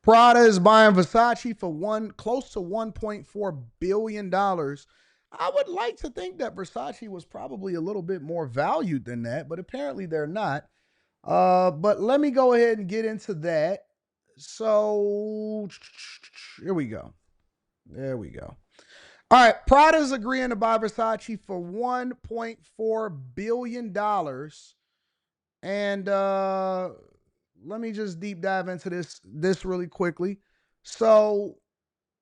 Prada is buying Versace for close to $1.4 billion. I would like to think that Versace was probably a little bit more valued than that, but apparently they're not. But let me go ahead and get into that. So here we go. There we go. All right, Prada's agreeing to buy Versace for $1.4 billion. And let me just deep dive into this really quickly. So,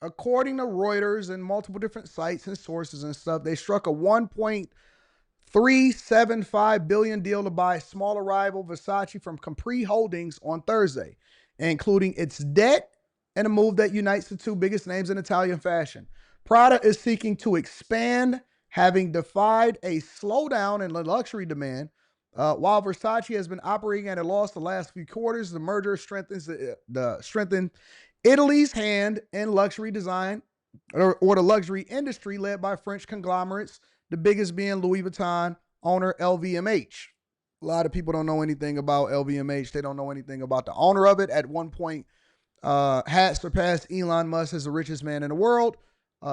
according to Reuters and multiple different sites and sources and stuff, they struck a 1.375 billion deal to buy smaller rival Versace from Capri Holdings on Thursday, including its debt and a move that unites the two biggest names in Italian fashion. Prada is seeking to expand, having defied a slowdown in luxury demand. While Versace has been operating at a loss the last few quarters, the merger strengthened Italy's hand in luxury design or the luxury industry led by French conglomerates, the biggest being Louis Vuitton owner LVMH. A lot of people don't know anything about LVMH. They don't know anything about the owner of it. At one point, had surpassed Elon Musk as the richest man in the world.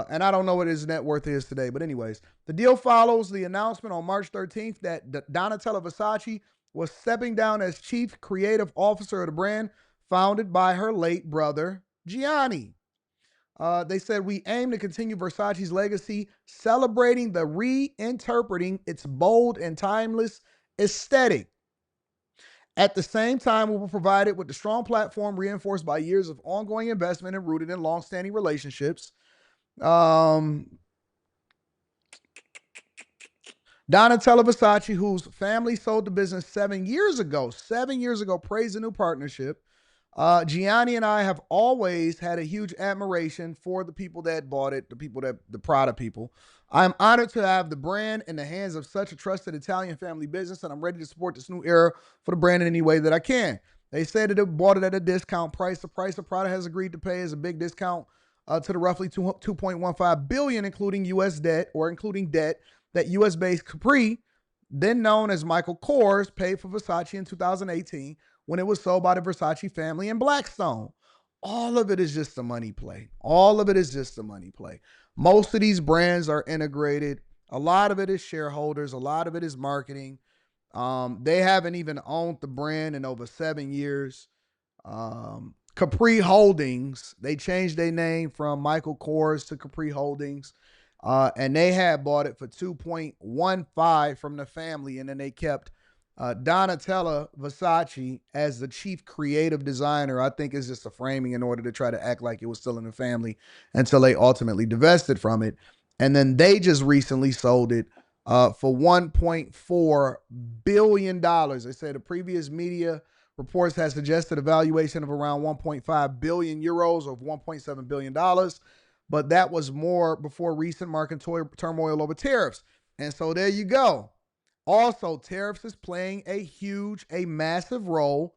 And I don't know what his net worth is today. But anyways, the deal follows the announcement on March 13th that Donatella Versace was stepping down as chief creative officer of the brand, founded by her late brother, Gianni. They said, we aim to continue Versace's legacy, celebrating the reinterpreting its bold and timeless aesthetic. At the same time, we will provide it with the strong platform reinforced by years of ongoing investment and rooted in long-standing relationships. Donatella Versace, whose family sold the business 7 years ago, praised the new partnership. Gianni and I have always had a huge admiration for the people that bought it, the Prada people. I'm honored to have the brand in the hands of such a trusted Italian family business, and I'm ready to support this new era for the brand in any way that I can. They said that they bought it at a discount price. The price that Prada has agreed to pay is a big discount to the roughly $2.15 billion, including debt that U.S.-based Capri, then known as Michael Kors, paid for Versace in 2018 when it was sold by the Versace family and Blackstone. All of it is just a money play. Most of these brands are integrated. A lot of it is shareholders. A lot of it is marketing. They haven't even owned the brand in over 7 years. Capri Holdings, they changed their name from Michael Kors to Capri Holdings. And they had bought it for 2.15 from the family, and then they kept Donatella Versace as the chief creative designer. I think it's just a framing in order to try to act like it was still in the family until they ultimately divested from it. And then they just recently sold it for $1.4 billion. They said the previous media reports had suggested a valuation of around 1.5 billion euros or $1.7 billion. But that was more before recent market turmoil over tariffs. And so there you go. Also, tariffs is playing a massive role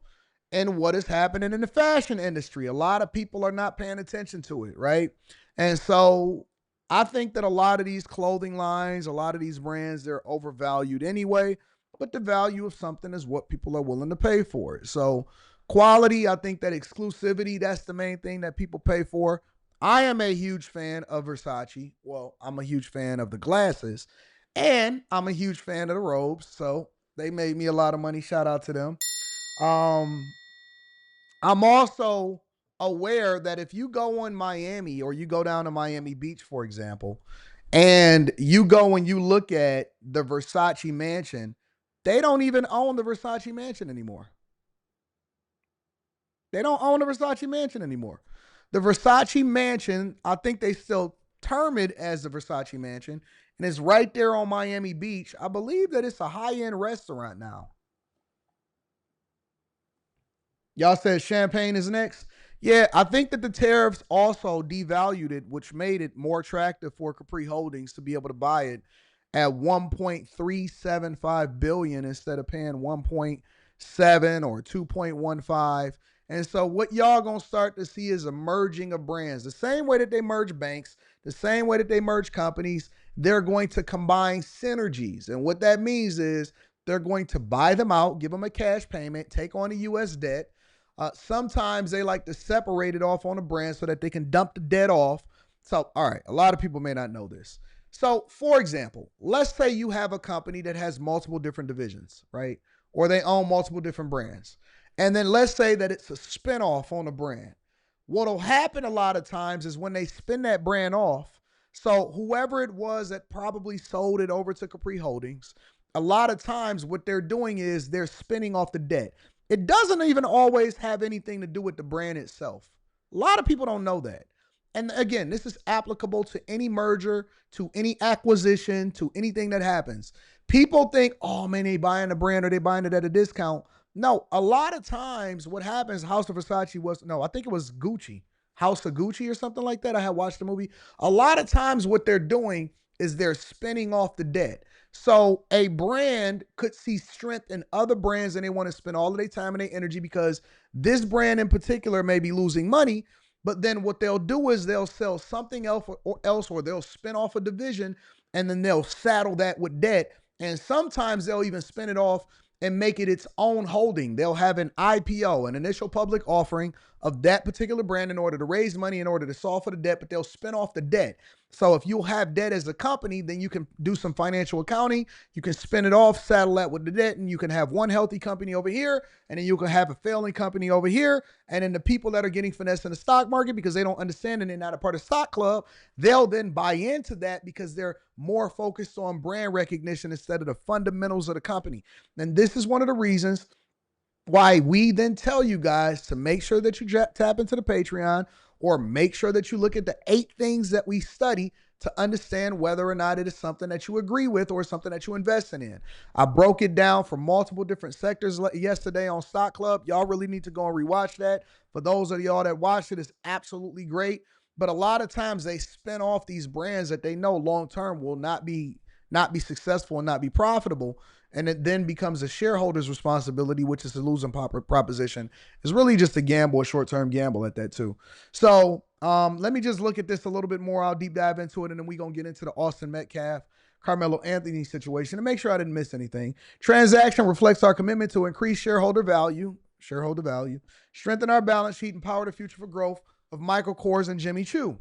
in what is happening in the fashion industry. A lot of people are not paying attention to it, right? And so I think that a lot of these clothing lines, a lot of these brands, they're overvalued anyway, but the value of something is what people are willing to pay for it. So quality, I think that exclusivity, that's the main thing that people pay for. I am a huge fan of Versace. Well, I'm a huge fan of the glasses. And I'm a huge fan of the robes, so they made me a lot of money. Shout out to them. Um, I'm also aware that if you go in Miami or you go down to Miami Beach, for example, and you go and you look at the Versace mansion, they don't even own the Versace mansion anymore. They don't own the Versace mansion anymore. The Versace mansion, I think they still term it as the Versace mansion, and it's right there on Miami Beach. I believe that it's a high-end restaurant now. Y'all said Champagne is next. Yeah, I think that the tariffs also devalued it, which made it more attractive for Capri Holdings to be able to buy it at 1.375 billion instead of paying 1.7 or 2.15. And so what y'all going to start to see is a merging of brands. The same way that they merge banks, the same way that they merge companies, they're going to combine synergies. And what that means is they're going to buy them out, give them a cash payment, take on a U.S. debt, Sometimes they like to separate it off on a brand so that they can dump the debt off. So, all right, a lot of people may not know this. So, for example, let's say you have a company that has multiple different divisions, right? Or they own multiple different brands. And then let's say that it's a spinoff on a brand. What'll happen a lot of times is when they spin that brand off, so whoever it was that probably sold it over to Capri Holdings, a lot of times what they're doing is they're spinning off the debt. It doesn't even always have anything to do with the brand itself. A lot of people don't know that. And again, this is applicable to any merger, to any acquisition, to anything that happens. People think, oh man, they buying a brand or they buying it at a discount. No, a lot of times what happens, House of Versace was, no, I think it was Gucci, House of Gucci or something like that. I had watched the movie. A lot of times what they're doing is they're spinning off the debt. So a brand could see strength in other brands and they want to spend all of their time and their energy because this brand in particular may be losing money. But then what they'll do is they'll sell something else or they'll spin off a division and then they'll saddle that with debt. And sometimes they'll even spin it off and make it its own holding. They'll have an IPO, an initial public offering of that particular brand in order to raise money, in order to solve for the debt, but they'll spin off the debt. So if you'll have debt as a company, then you can do some financial accounting. You can spin it off, saddle that with the debt, and you can have one healthy company over here, and then you can have a failing company over here. And then the people that are getting finessed in the stock market because they don't understand and they're not a part of stock club, they'll then buy into that because they're more focused on brand recognition instead of the fundamentals of the company. And this is one of the reasons why we then tell you guys to make sure that you tap into the Patreon or make sure that you look at the 8 things that we study to understand whether or not it is something that you agree with or something that you invest in. I broke it down for multiple different sectors yesterday on Stock Club. Y'all really need to go and rewatch that. For those of y'all that watched it, it's absolutely great. But a lot of times they spin off these brands that they know long-term will not be successful and not be profitable. And it then becomes a shareholder's responsibility, which is a losing proposition. It's really just a gamble, a short-term gamble at that too. So let me just look at this a little bit more. I'll deep dive into it, and then we're going to get into the Austin Metcalf, Carmelo Anthony situation and make sure I didn't miss anything. Transaction reflects our commitment to increase shareholder value, strengthen our balance sheet, and power the future for growth of Michael Kors and Jimmy Choo.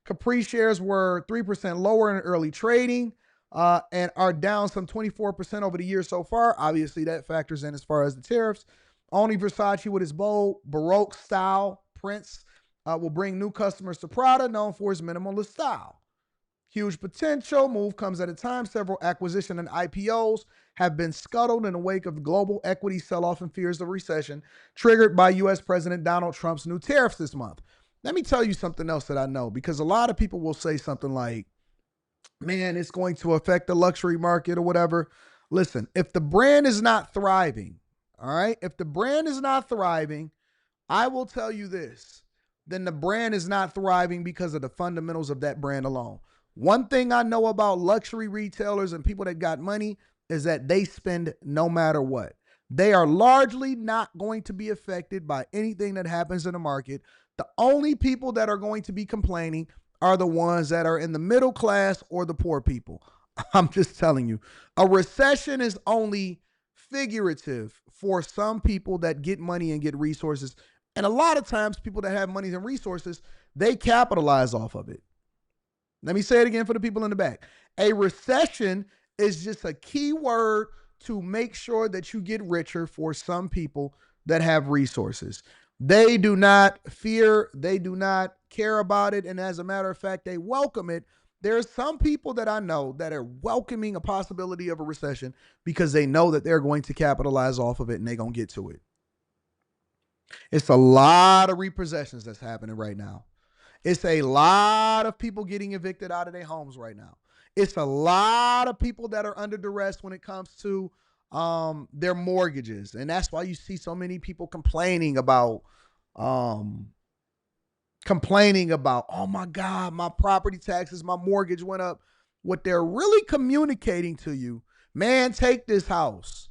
Capri shares were 3% lower in early trading. And are down some 24% over the year so far. Obviously, that factors in as far as the tariffs. Only Versace with his bold Baroque style prints will bring new customers to Prada, known for its minimalist style. Huge potential. Move comes at a time. Several acquisition and IPOs have been scuttled in the wake of global equity sell-off and fears of recession, triggered by U.S. President Donald Trump's new tariffs this month. Let me tell you something else that I know, because a lot of people will say something like, man, it's going to affect the luxury market or whatever. Listen, if the brand is not thriving, all right, if the brand is not thriving, I will tell you this, then the brand is not thriving because of the fundamentals of that brand alone. One thing I know about luxury retailers and people that got money is that they spend no matter what. They are largely not going to be affected by anything that happens in the market. The only people that are going to be complaining are the ones that are in the middle class or the poor people. I'm just telling you, a recession is only figurative for some people that get money and get resources. And a lot of times people that have money and resources, they capitalize off of it. Let me say it again for the people in the back. A recession is just a key word to make sure that you get richer for some people that have resources. They do not fear, they do not care about it, and as a matter of fact, they welcome it. There's some people that I know that are welcoming a possibility of a recession because they know that they're going to capitalize off of it and they're going to get to it. It's a lot of repossessions that's happening right now. It's a lot of people getting evicted out of their homes right now. It's a lot of people that are under duress when it comes to their mortgages. And that's why you see so many people complaining about, oh my God, my property taxes, my mortgage went up. What they're really communicating to you, man, take this house.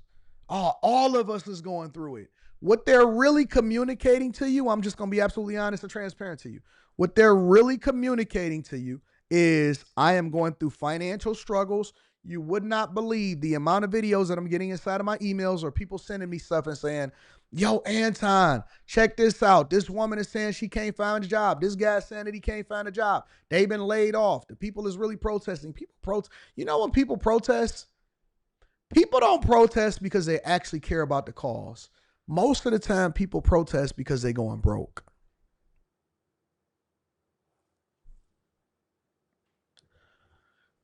Oh, all of us is going through it. What they're really communicating to you, I'm just going to be absolutely honest and transparent to you. What they're really communicating to you is, I am going through financial struggles. You would not believe the amount of videos that I'm getting inside of my emails or people sending me stuff and saying, yo, Anton, check this out. This woman is saying she can't find a job. This guy's saying that he can't find a job. They've been laid off. The people is really protesting. You know, when people protest, people don't protest because they actually care about the cause. Most of the time, people protest because they're going broke.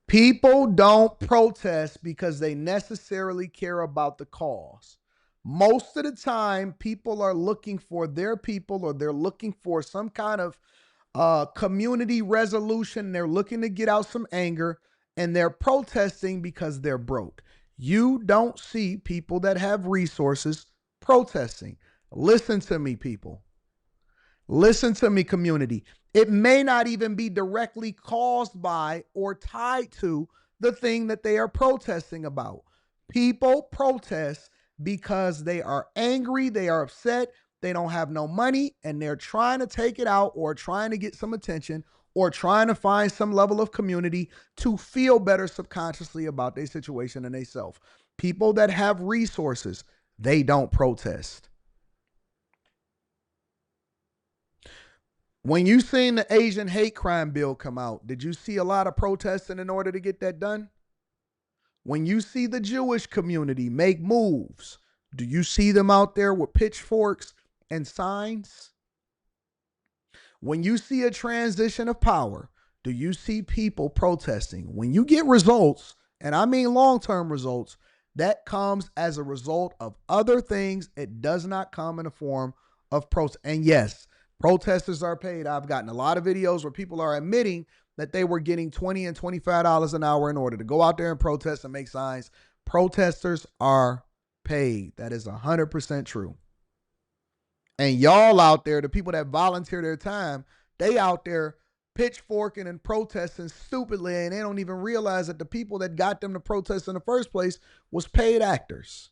People don't protest because they necessarily care about the cause. Most of the time, people are looking for their people, or they're looking for some kind of community resolution. They're looking to get out some anger, and they're protesting because they're broke. You don't see people that have resources protesting. Listen to me, people. Listen to me, community. It may not even be directly caused by or tied to the thing that they are protesting about. People protest because they are angry, they are upset, they don't have no money, and they're trying to take it out, or trying to get some attention, or trying to find some level of community to feel better subconsciously about their situation and themselves. People that have resources, they don't protest. When you seen the Asian hate crime bill come out, did you see a lot of protesting in order to get that done? When you see the Jewish community make moves, do you see them out there with pitchforks and signs? When you see a transition of power, do you see people protesting? When you get results, and I mean long-term results, that comes as a result of other things. It does not come in the form of protest. And yes, protesters are paid. I've gotten a lot of videos where people are admitting that they were getting $20 and $25 an hour in order to go out there and protest and make signs. Protesters are paid. That is 100% true. And y'all out there, the people that volunteer their time, they out there pitchforking and protesting stupidly, and they don't even realize that the people that got them to protest in the first place was paid actors.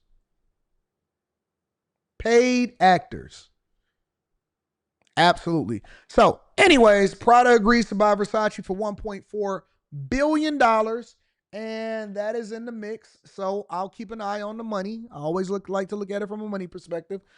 Paid actors. Absolutely. So, anyways, Prada agrees to buy Versace for $1.4 billion, and that is in the mix. So I'll keep an eye on the money. I always like to look at it from a money perspective.